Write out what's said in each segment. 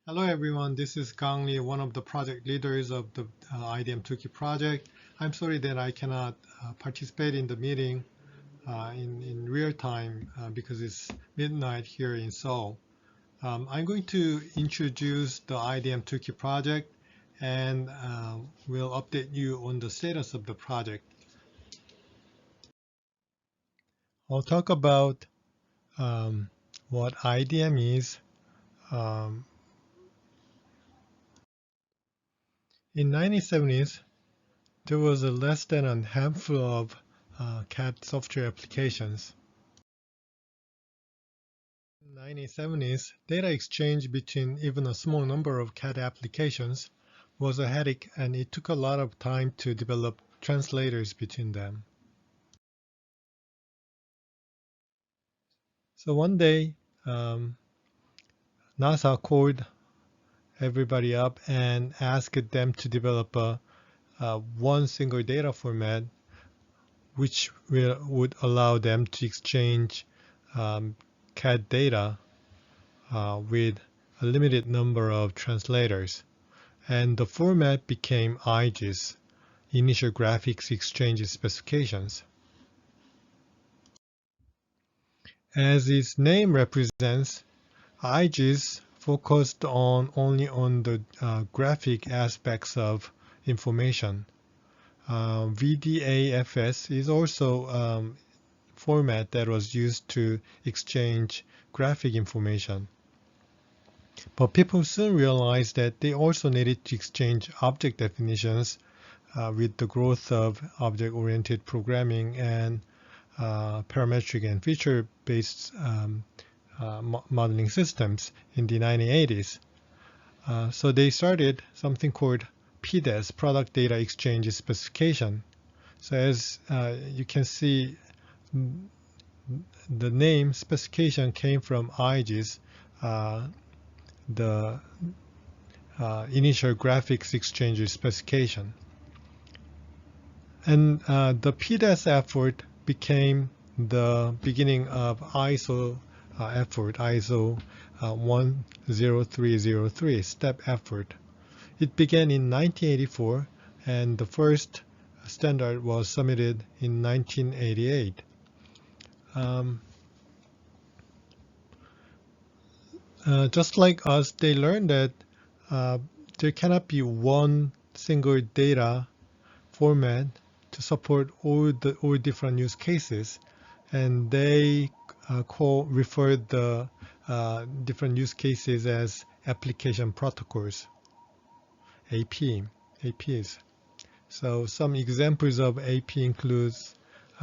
Hello everyone, this is Ghang Lee, one of the project leaders of the IDM Toolkit project. I'm sorry that I cannot participate in the meeting in real time because it's midnight here in Seoul. I'm going to introduce the IDM Toolkit project and will update you on the status of the project. I'll talk about what IDM is. Um, in 1970s, there was less than a handful of CAD software applications. In the 1970s, data exchange between even a small number of CAD applications was a headache, and it took a lot of time to develop translators between them. So one day, NASA called everybody up and asked them to develop one single data format which would allow them to exchange CAD data with a limited number of translators. And the format became IGES, Initial Graphics Exchange Specifications. As its name represents, IGES focused only on the graphic aspects of information. VDAFS is also format that was used to exchange graphic information. But people soon realized that they also needed to exchange object definitions with the growth of object-oriented programming and parametric and feature-based modeling systems in the 1980s. So they started something called PDES, Product Data Exchange Specification. So as you can see, the name specification came from IGES, the Initial Graphics Exchange Specification. And the PDES effort became the beginning of ISO effort, ISO 10303 STEP effort. It began in 1984, and the first standard was submitted in 1988. Just like us, they learned that there cannot be one single data format to support all different use cases, and they referred the different use cases as application protocols, APs. So some examples of AP includes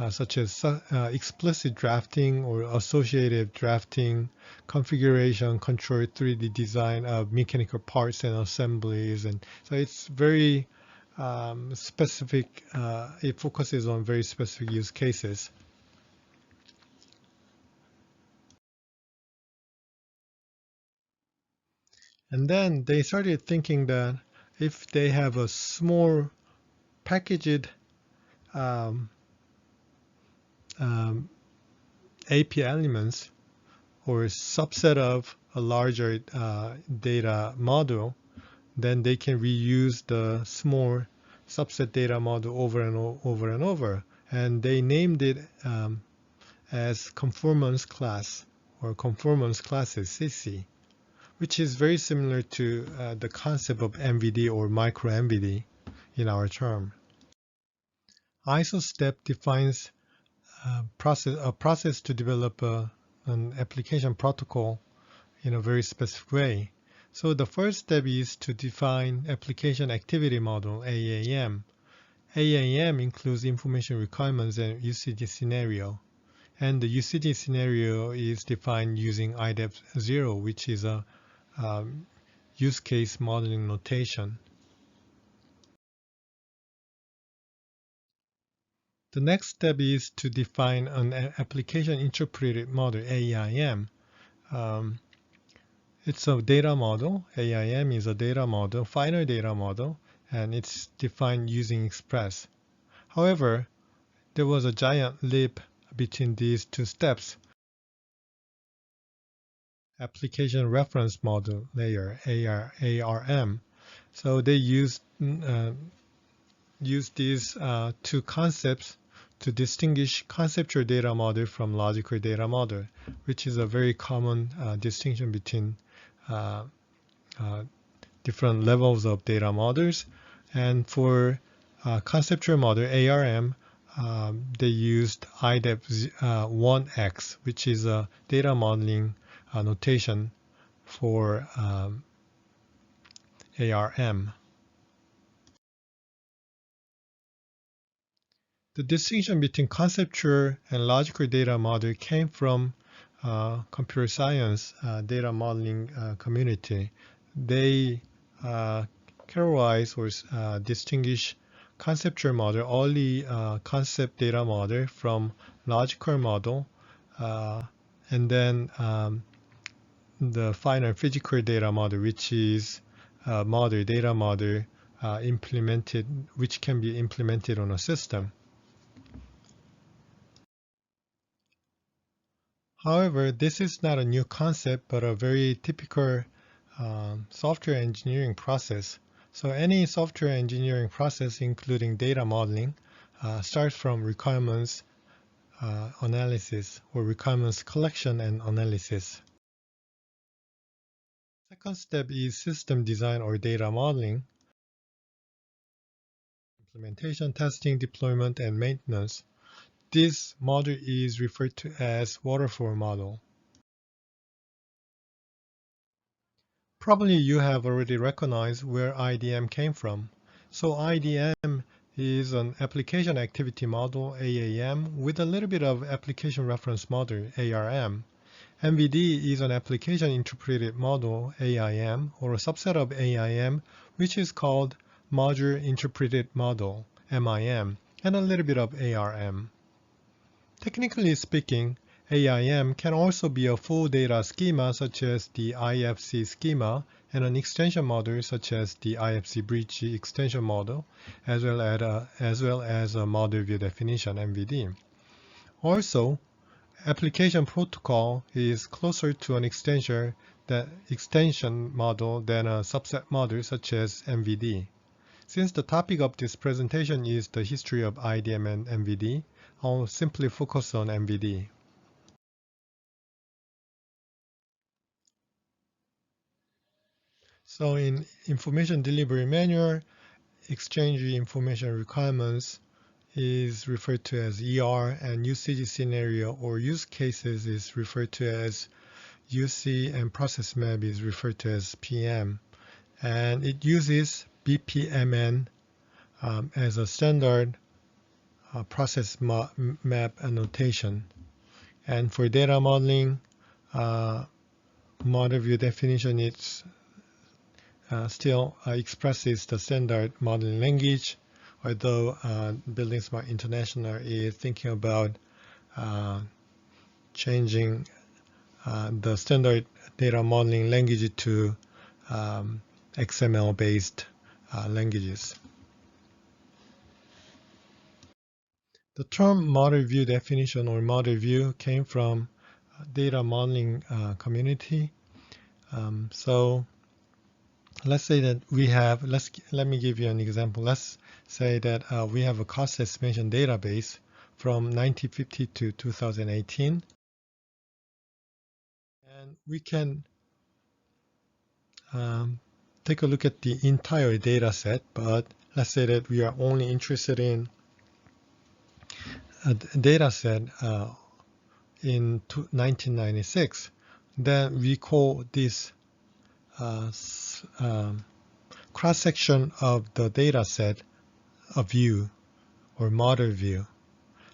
such as explicit drafting or associative drafting, configuration, control, 3D design of mechanical parts and assemblies, and so it's very specific. It focuses on very specific use cases. And then they started thinking that if they have a small packaged um, AP elements or a subset of a larger data model, then they can reuse the small subset data model over and over and over. And they named it as conformance class or conformance classes, CC, which is very similar to the concept of MVD or micro MVD in our term. ISO step defines a process to develop an application protocol in a very specific way. So the first step is to define application activity model, AAM. AAM includes information requirements and UCD scenario. And the UCD scenario is defined using IDEF0, which is a use case modeling notation. The next step is to define an application interpreted model, AIM. It's a data model. AIM is a data model, final data model, and it's defined using Express. However, there was a giant leap between these two steps. application reference model layer, ARM. So they use these two concepts to distinguish conceptual data model from logical data model, which is a very common distinction between different levels of data models. And for conceptual model, ARM, they used IDEP 1X, which is a data modeling notation for ARM. The distinction between conceptual and logical data model came from computer science data modeling community. They categorize or distinguish conceptual model, only concept data model, from logical model, and then the final physical data model, which is data model implemented, which can be implemented on a system. However, this is not a new concept, but a very typical software engineering process. So any software engineering process, including data modeling, starts from requirements analysis or requirements collection and analysis. Second step is system design or data modeling, implementation, testing, deployment, and maintenance. This model is referred to as Waterfall model. Probably you have already recognized where IDM came from. So IDM is an application activity model, AAM, with a little bit of application reference model, ARM. MVD is an application interpreted model, AIM, or a subset of AIM, which is called module interpreted model, MIM, and a little bit of ARM. Technically speaking, AIM can also be a full data schema such as the IFC schema and an extension model such as the IFC bridge extension model, as well as a model view definition, MVD. Also, application protocol is closer to an extension model than a subset model such as MVD. Since the topic of this presentation is the history of IDM and MVD, I'll simply focus on MVD. So in Information Delivery Manual, Exchange Information Requirements is referred to as ER, and usage scenario or use cases is referred to as UC, and process map is referred to as PM. And it uses BPMN as a standard process map annotation. And for data modeling, model view definition, it's still expresses the standard modeling language, although Building Smart International is thinking about changing the standard data modeling language to XML-based languages. The term model view definition or model view came from data modeling community. So let's say that we have, let me give you an example. Let's say that we have a cost estimation database from 1950 to 2018. And we can take a look at the entire data set, but let's say that we are only interested in a data set in 1996. Then we call this cross-section of the data set a view or model view.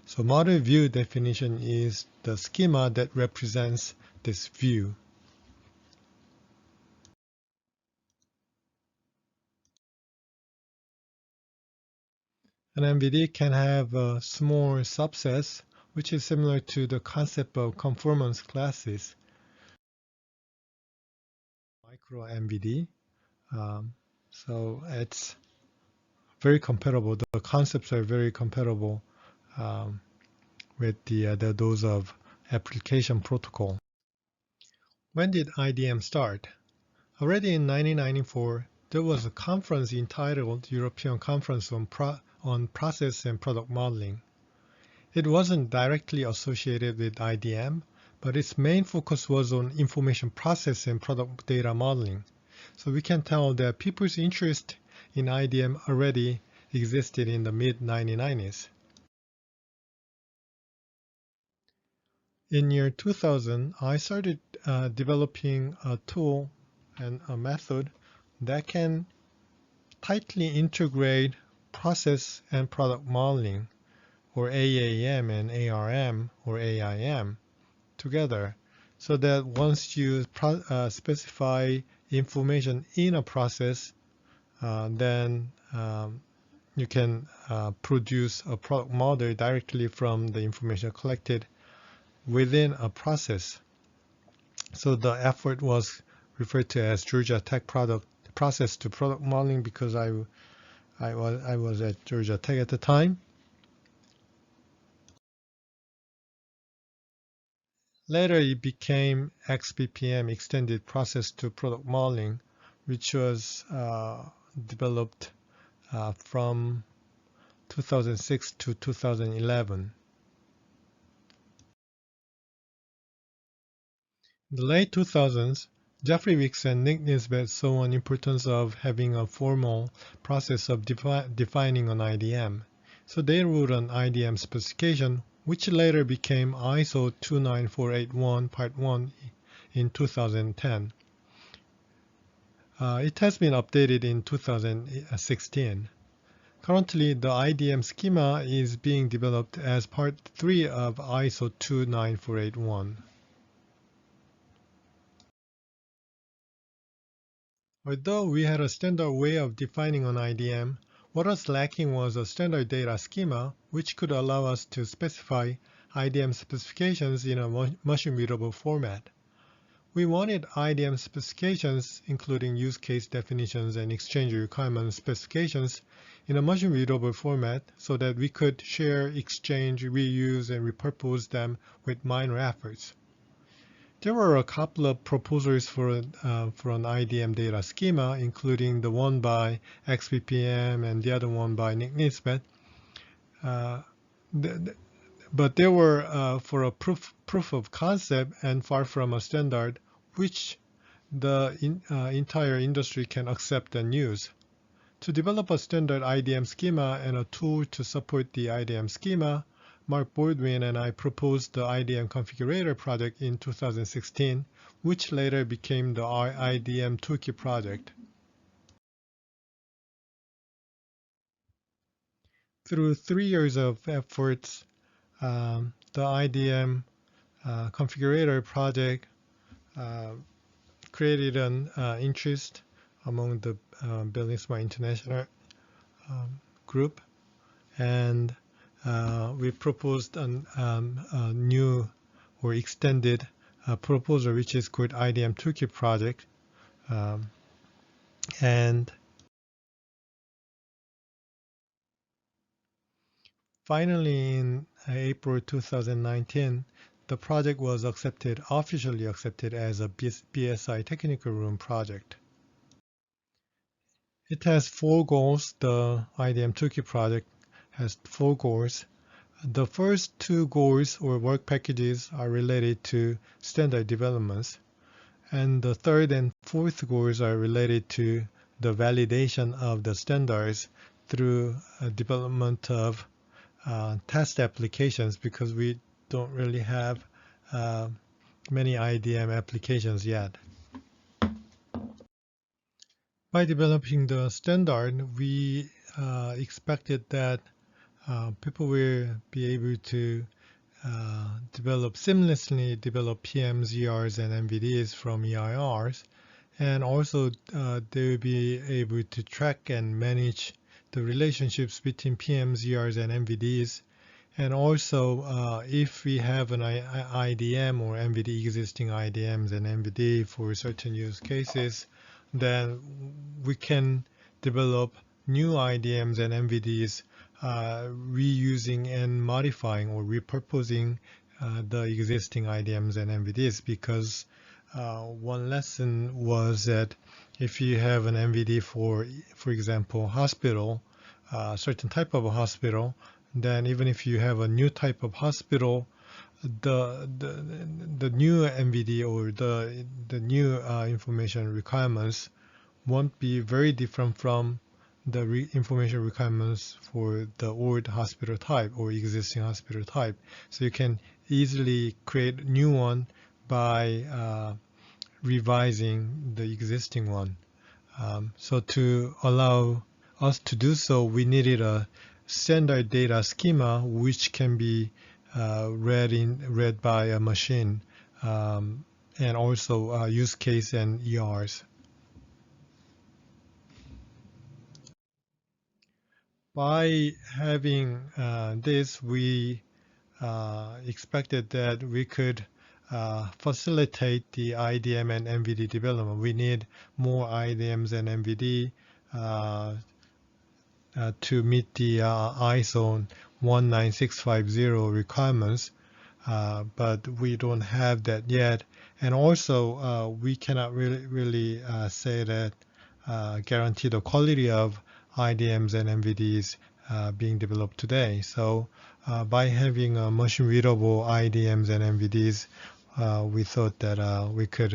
So model view definition is the schema that represents this view. An MVD can have a small subsets, which is similar to the concept of conformance classes. Micro MVD. So it's very compatible. The concepts are very compatible with those of application protocol. When did IDM start? Already in 1994, there was a conference entitled European Conference on Process and Product Modeling. It wasn't directly associated with IDM, but its main focus was on information process and product data modeling. So we can tell that people's interest in IDM already existed in the mid-1990s. In year 2000, I started developing a tool and a method that can tightly integrate process and product modeling, or AAM and ARM or AIM, together, so that once you specify information in a process, then you can produce a product model directly from the information collected within a process. So the effort was referred to as Georgia Tech Process to Product Modeling because I was at Georgia Tech at the time. Later it became XPPM, Extended Process to Product Modeling, which was developed from 2006 to 2011. In the late 2000s, Jeffrey Wicks and Nick Nisbet saw an importance of having a formal process of defining an IDM. So they wrote an IDM specification, which later became ISO 29481 Part 1 in 2010. It has been updated in 2016. Currently, the IDM schema is being developed as Part 3 of ISO 29481. Although we had a standard way of defining an IDM, what was lacking was a standard data schema which could allow us to specify IDM specifications in a machine-readable format. We wanted IDM specifications, including use case definitions and exchange requirement specifications, in a machine-readable format so that we could share, exchange, reuse, and repurpose them with minor efforts. There were a couple of proposals for an IDM data schema, including the one by XPPM and the other one by Nick Nisbet. But they were for a proof of concept and far from a standard, which the entire industry can accept and use. To develop a standard IDM schema and a tool to support the IDM schema, Mark Baldwin and I proposed the IDM Configurator project in 2016, which later became the IDM Toolkit project. Through 3 years of efforts, the IDM Configurator project created an interest among the Building Smart International group, and we proposed a new or extended proposal, which is called IDM Toolkit project. And finally, in April 2019, the project was officially accepted as a BSI Technical Room project. It has 4 goals. The IDM Toolkit project has 4 goals. The first 2 goals or work packages are related to standard developments, and the third and fourth goals are related to the validation of the standards through development of test applications, because we don't really have many IDM applications yet. By developing the standard, we expected that people will be able to seamlessly develop PMs, ERs, and MVDs from EIRs, and also they will be able to track and manage the relationships between PMs, ERs, and MVDs. And also, if we have an IDM or MVD, existing IDMs and MVD for certain use cases, then we can develop new IDMs and MVDs reusing and modifying or repurposing the existing IDMs and MVDs, because one lesson was that if you have an MVD for example, hospital, certain type of a hospital, then even if you have a new type of hospital, the new MVD or the new information requirements won't be very different from the information requirements for the old hospital type or existing hospital type. So you can easily create a new one by revising the existing one. So to allow us to do so, we needed a standard data schema which can be read by a machine, and also use case and ERs. By having this, we expected that we could facilitate the IDM and MVD development. We need more IDMs and MVD to meet the ISO 19650 requirements, but we don't have that yet. And also, we cannot really say that guarantee the quality of IDMs and MVDs being developed today. So by having machine readable IDMs and MVDs, we thought that we could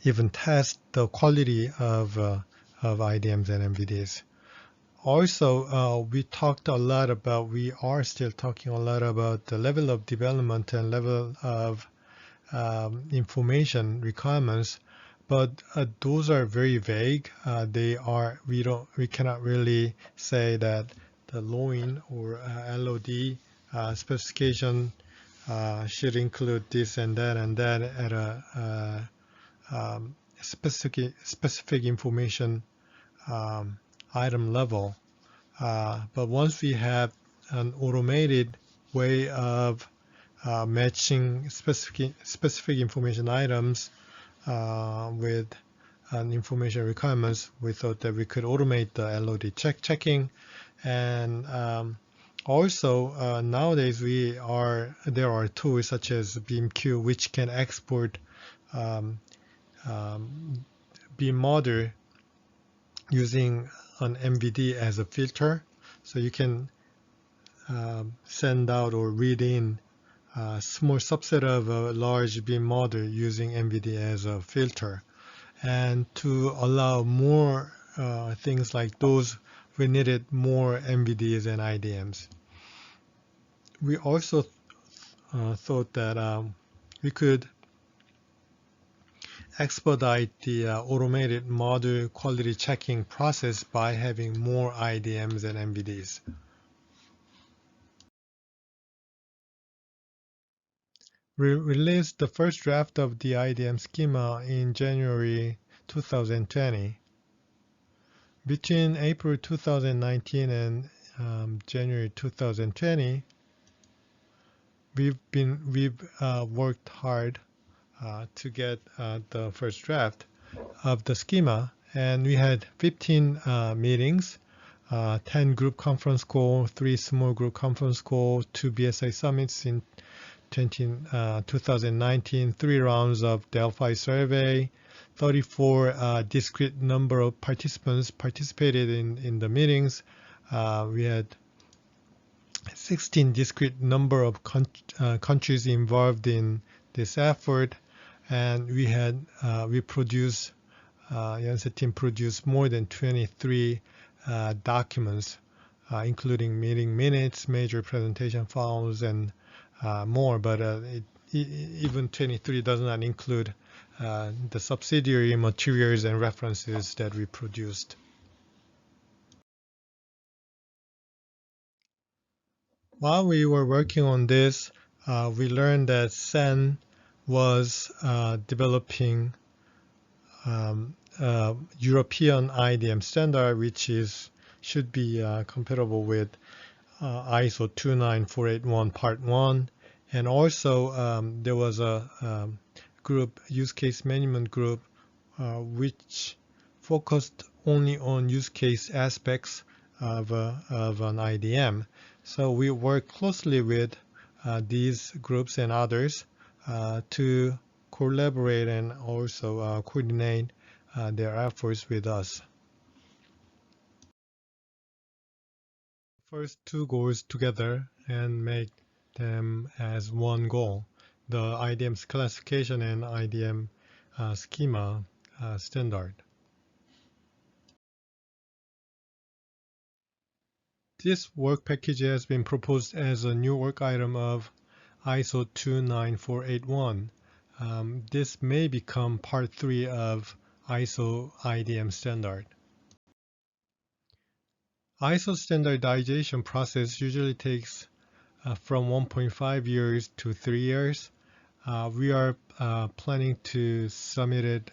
even test the quality of IDMs and MVDs. Also, we are still talking a lot about the level of development and level of information requirements, but those are very vague. We cannot really say that the LOIN or LOD specification should include this and that at a specific information item level. But once we have an automated way of matching specific information items with information requirements, we thought that we could automate the LOD checking. And also nowadays there are tools such as BeamQ which can export beam model using an MVD as a filter. So you can send out or read in a small subset of a large beam model using MVD as a filter. And to allow more things like those, we needed more MVDs and IDMs. We also thought that we could expedite the automated model quality checking process by having more IDMs and MVDs. We released the first draft of the IDM schema in January 2020. Between April 2019 and January 2020, we've worked hard to get the first draft of the schema, and we had 15 meetings, 10 group conference call, 3 small group conference call, 2 BSI summits in 2019, 3 rounds of Delphi survey, 34 discrete number of participants participated in the meetings. We had 16 discrete number of countries involved in this effort, and we produced, Janssen team produced more than 23 documents, including meeting minutes, major presentation files, and more. But even 23 does not include the subsidiary materials and references that we produced. While we were working on this, we learned that SEN was developing European IDM standard, which should be compatible with ISO 29481 Part 1. And also there was a group, use case management group, which focused only on use case aspects of an IDM. So we work closely with these groups and others to collaborate and also coordinate their efforts with us. First two goals together and make them as one goal: the IDM's classification and IDM schema standard. This work package has been proposed as a new work item of ISO 29481. This may become part 3 of ISO IDM standard. ISO standardization process usually takes from 1.5 years to 3 years. We are planning to submit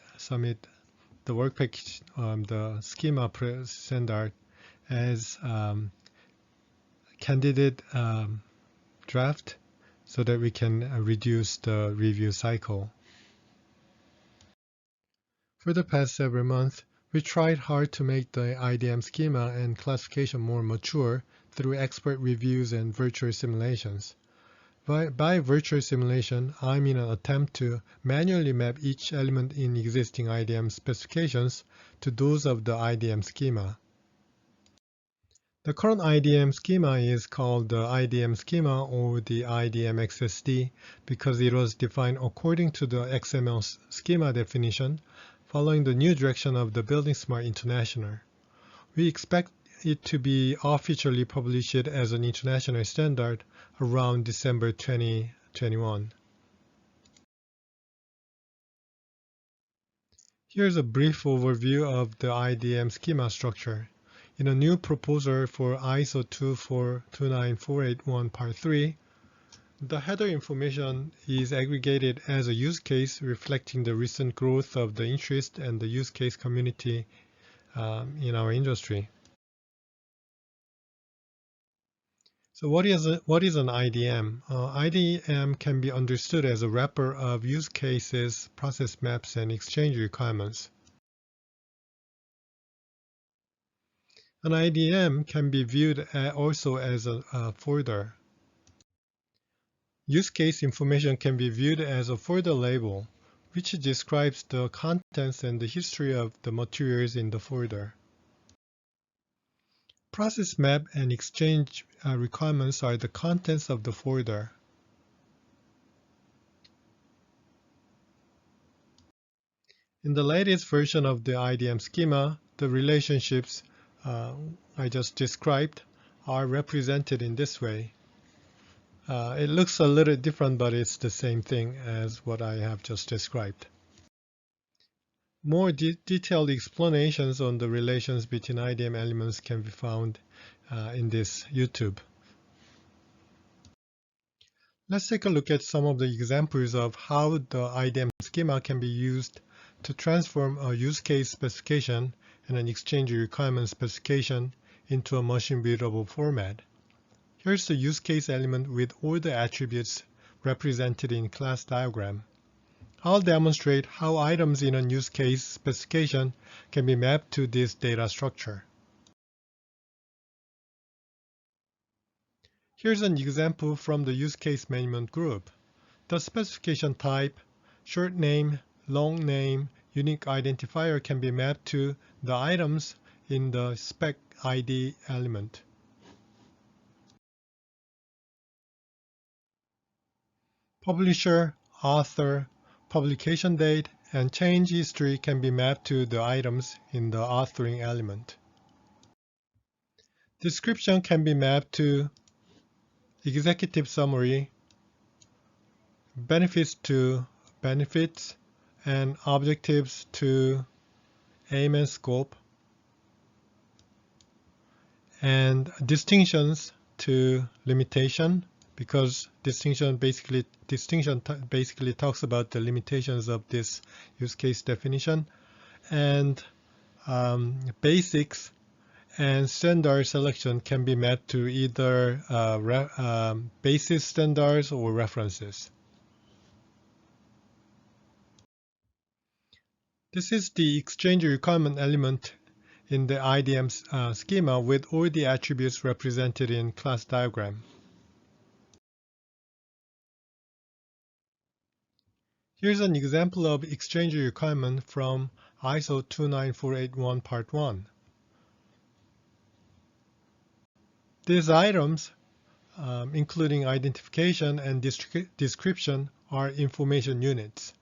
the work package, the schema standard, as candidate draft so that we can reduce the review cycle. For the past several months, we tried hard to make the IDM schema and classification more mature through expert reviews and virtual simulations. By virtual simulation, I mean an attempt to manually map each element in existing IDM specifications to those of the IDM schema. The current IDM schema is called the IDM schema or the IDM XSD because it was defined according to the XML schema definition following the new direction of the Building Smart International. We expect it to be officially published as an international standard around December 2021. Here's a brief overview of the IDM schema structure. In a new proposal for ISO 29481 Part 3, the header information is aggregated as a use case reflecting the recent growth of the interest and the use case community in our industry. So what is an IDM? IDM can be understood as a wrapper of use cases, process maps, and exchange requirements. An IDM can be viewed also as a folder. Use case information can be viewed as a folder label, which describes the contents and the history of the materials in the folder. Process map and exchange requirements are the contents of the folder. In the latest version of the IDM schema, the relationships I just described are represented in this way. It looks a little different, but it's the same thing as what I have just described. More detailed explanations on the relations between IDM elements can be found in this YouTube. Let's take a look at some of the examples of how the IDM schema can be used to transform a use case specification and an exchange requirement specification into a machine-readable format. Here's the use case element with all the attributes represented in class diagram. I'll demonstrate how items in a use case specification can be mapped to this data structure. Here's an example from the use case management group. The specification type, short name, long name, unique identifier can be mapped to the items in the spec ID element. Publisher, author, publication date, and change history can be mapped to the items in the authoring element. Description can be mapped to executive summary, benefits to benefits, and objectives to aim and scope, and distinctions to limitation, because distinction basically talks about the limitations of this use case definition, and basics and standard selection can be mapped to either basis standards or references. This is the exchange requirement element in the IDM schema with all the attributes represented in class diagram. Here's an example of exchange requirement from ISO 29481 Part 1. These items, including identification and description, are information units.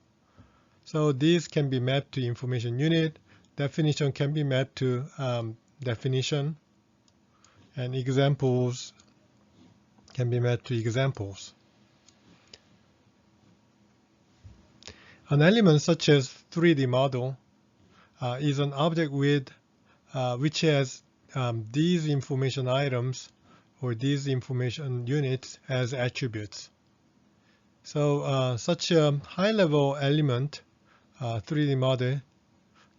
So these can be mapped to information unit. Definition can be mapped to definition. And examples can be mapped to examples. An element such as 3D model is an object with which has these information items or these information units as attributes. So such a high-level element 3D model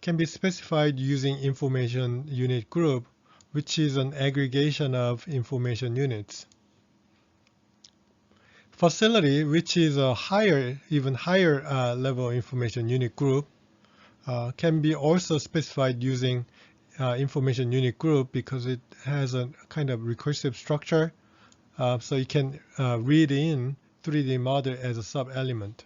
can be specified using information unit group, which is an aggregation of information units. Facility, which is a even higher level information unit group, can be also specified using information unit group because it has a kind of recursive structure. So you can read in 3D model as a sub-element.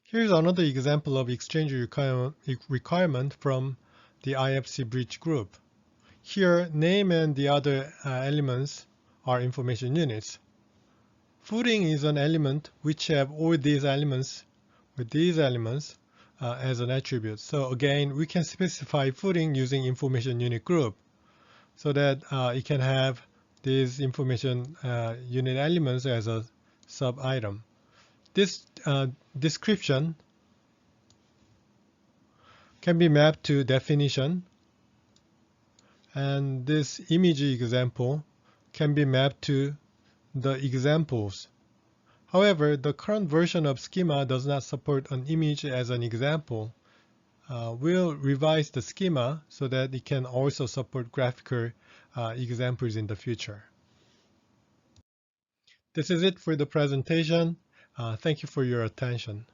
Here's another example of exchange requirement from the IFC bridge group. Here, name and the other elements are information units. Footing is an element which have all these elements with these elements as an attribute. So again, we can specify footing using information unit group so that it can have these information unit elements as a sub-item. This description can be mapped to definition, and this image example can be mapped to the examples. However, the current version of schema does not support an image as an example. We'll revise the schema so that it can also support graphical examples in the future. This is it for the presentation. Thank you for your attention.